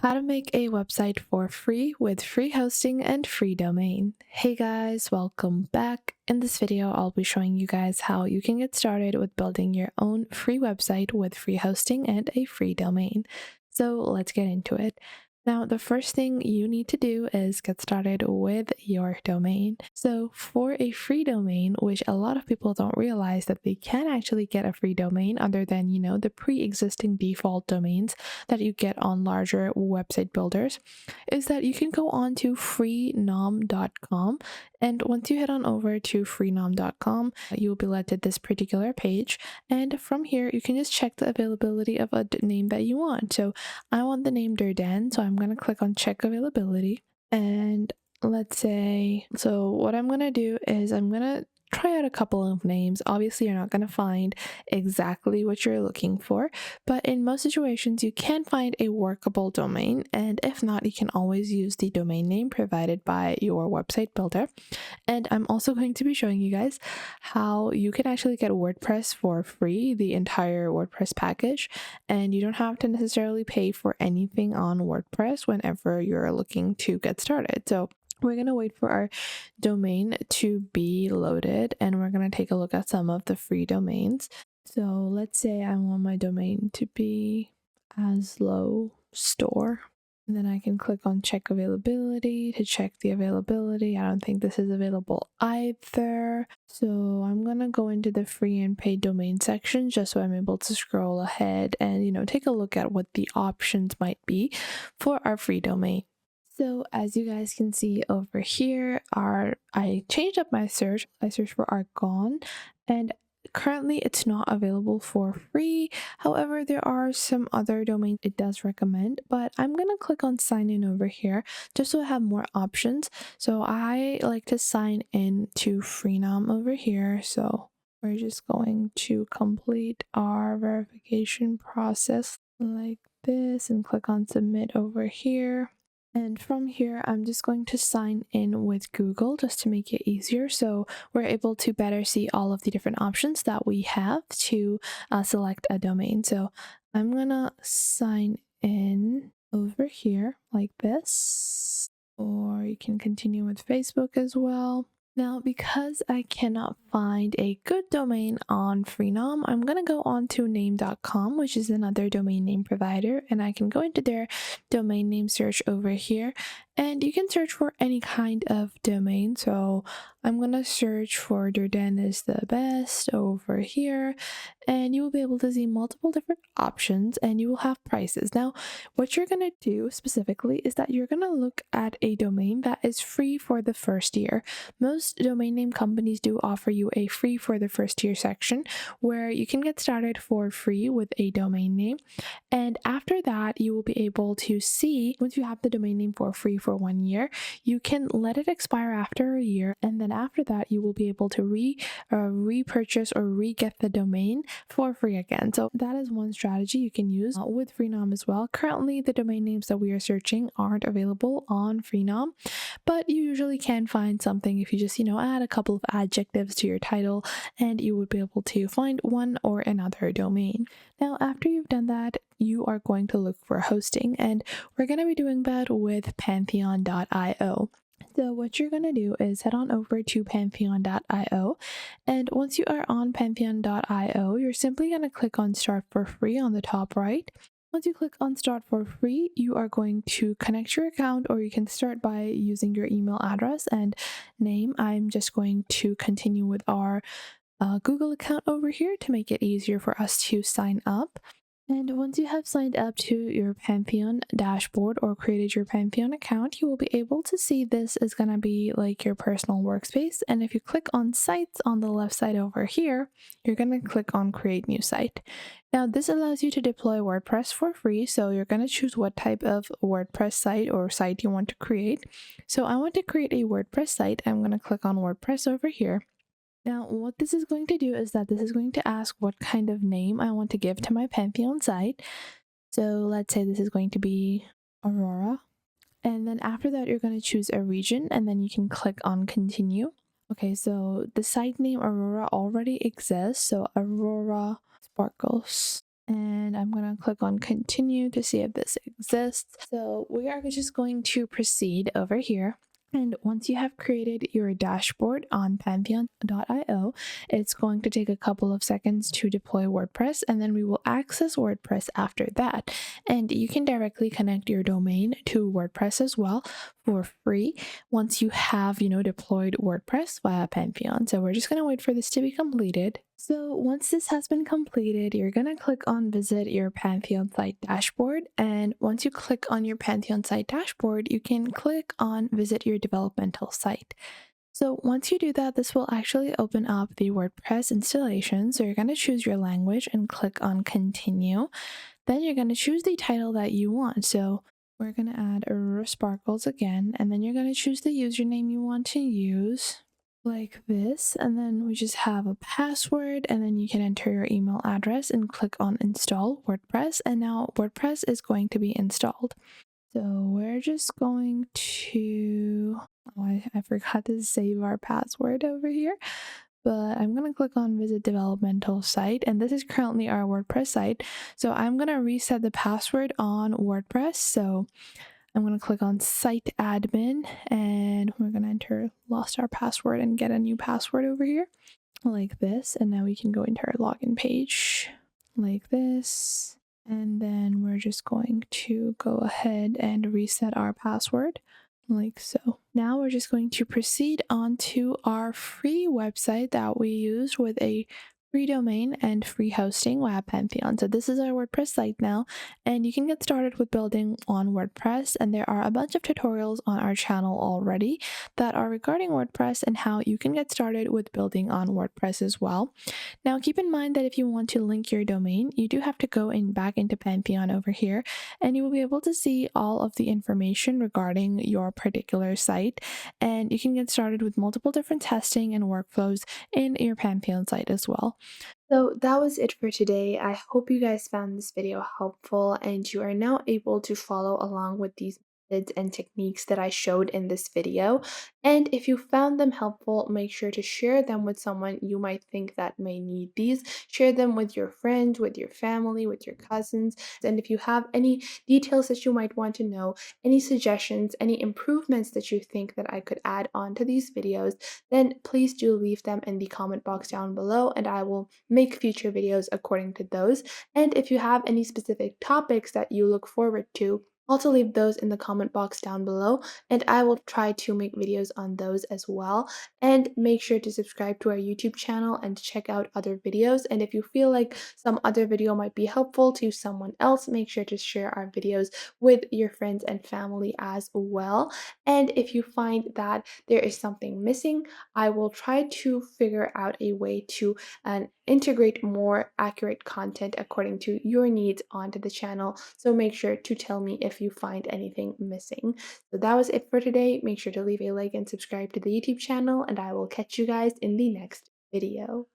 How to make a website for free with free hosting and free domain. Hey guys, welcome back. In this video, I'll be showing you guys how you can get started with building your own free website with free hosting and a free domain. So let's get into it. Now, the first thing you need to do is get started with your domain. So for a free domain, which a lot of people don't realize that they can actually get a free domain other than, the pre-existing default domains that you get on larger website builders, is that you can go on to freenom.com. And once you head on over to freenom.com, you'll be led to this particular page. And from here, you can just check the availability of a name that you want. So I want the name Durden, so I'm going to click on check availability. And let's say, so what I'm going to do is I'm going to try out a couple of names. Obviously, you're not going to find exactly what you're looking for, but in most situations, you can find a workable domain. And if not, you can always use the domain name provided by your website builder. And I'm also going to be showing you guys how you can actually get WordPress for free, the entire WordPress package, and you don't have to necessarily pay for anything on WordPress whenever you're looking to get started. So we're going to wait for our domain to be loaded, and we're going to take a look at some of the free domains. So let's say I want my domain to be Aslo Store. And then I can click on check availability to check the availability. I don't think this is available either. So I'm going to go into the free and paid domain section just so I'm able to scroll ahead and, take a look at what the options might be for our free domain. So as you guys can see over here, I changed up my search. I searched for Argon, and currently it's not available for free. However, there are some other domains it does recommend, but I'm going to click on sign in over here just so I have more options. So I like to sign in to Freenom over here. So we're just going to complete our verification process like this and click on submit over here. And from here, I'm just going to sign in with Google just to make it easier. So we're able to better see all of the different options that we have to select a domain. So I'm going to sign in over here like this, or you can continue with Facebook as well. Now, because I cannot find a good domain on Freenom, I'm going to go on to name.com, which is another domain name provider, and I can go into their domain name search over here, and you can search for any kind of domain. So I'm going to search for Durden is the best over here, and you will be able to see multiple different options, and you will have prices. Now, what you're going to do specifically is that you're going to look at a domain that is free for the first year. Most domain name companies do offer you a free for the first year section where you can get started for free with a domain name. And after that, you will be able to see, once you have the domain name for free for 1 year, you can let it expire after a year. And then after that, you will be able to repurchase or re-get the domain for free again. So that is one strategy you can use with Freenom as well. Currently, the domain names that we are searching aren't available on Freenom, but you usually can find something if you just, add a couple of adjectives to your title, and you would be able to find one or another domain. Now, after you've done that, you are going to look for hosting, and we're going to be doing that with Pantheon.io. So what you're going to do is head on over to Pantheon.io, and once you are on Pantheon.io, you're simply going to click on Start for Free on the top right. Once you click on Start for Free, you are going to connect your account, or you can start by using your email address and name. I'm just going to continue with our Google account over here to make it easier for us to sign up. And once you have signed up to your Pantheon dashboard or created your Pantheon account, you will be able to see this is going to be like your personal workspace. And if you click on sites on the left side over here, you're going to click on create new site. Now, this allows you to deploy WordPress for free. So you're going to choose what type of WordPress site or site you want to create. So I want to create a WordPress site. I'm going to click on WordPress over here. Now, what this is going to do is that this is going to ask what kind of name I want to give to my Pantheon site. So let's say this is going to be Aurora. And then after that, you're going to choose a region, and then you can click on continue. Okay, so the site name Aurora already exists. So Aurora Sparkles. and I'm going to click on continue to see if this exists. So we are just going to proceed over here. And once you have created your dashboard on Pantheon.io, it's going to take a couple of seconds to deploy WordPress, and then we will access WordPress after that. And you can directly connect your domain to WordPress as well for free once you have, deployed WordPress via Pantheon. So we're just going to wait for this to be completed. So once this has been completed, you're going to click on visit your Pantheon site dashboard. And once you click on your Pantheon site dashboard, you can click on visit your developmental site. So once you do that, this will actually open up the WordPress installation. So you're going to choose your language and click on continue. Then you're going to choose the title that you want. So we're going to add Sparkles again, and then you're going to choose the username you want to use, like this, and then we just have a password, and then you can enter your email address and click on install WordPress, and now WordPress is going to be installed. So we're just going to, I forgot to save our password over here, but I'm going to click on visit developmental site, and this is currently our WordPress site. So I'm going to reset the password on WordPress. So I'm going to click on site admin, and we're going to enter lost our password and get a new password over here like this. And now we can go into our login page like this. And then we're just going to go ahead and reset our password like so. Now we're just going to proceed on to our free website that we used with a free domain and free hosting via Pantheon. So this is our WordPress site now, and you can get started with building on WordPress. And there are a bunch of tutorials on our channel already that are regarding WordPress and how you can get started with building on WordPress as well. Now, keep in mind that if you want to link your domain, you do have to go back into Pantheon over here, and you will be able to see all of the information regarding your particular site. And you can get started with multiple different testing and workflows in your Pantheon site as well. So that was it for today. I hope you guys found this video helpful and you are now able to follow along with these methods and techniques that I showed in this video. And if you found them helpful, make sure to share them with someone you might think that may need these. Share them with your friends, with your family, with your cousins. And if you have any details that you might want to know, any suggestions, any improvements that you think that I could add on to these videos, then please do leave them in the comment box down below, and I will make future videos according to those. And if you have any specific topics that you look forward to, also leave those in the comment box down below, and I will try to make videos on those as well. And make sure to subscribe to our YouTube channel and check out other videos. And if you feel like some other video might be helpful to someone else, make sure to share our videos with your friends and family as well. And if you find that there is something missing, I will try to figure out a way to integrate more accurate content according to your needs onto the channel. So make sure to tell me if you find anything missing. So that was it for today. Make sure to leave a like and subscribe to the YouTube channel, and I will catch you guys in the next video.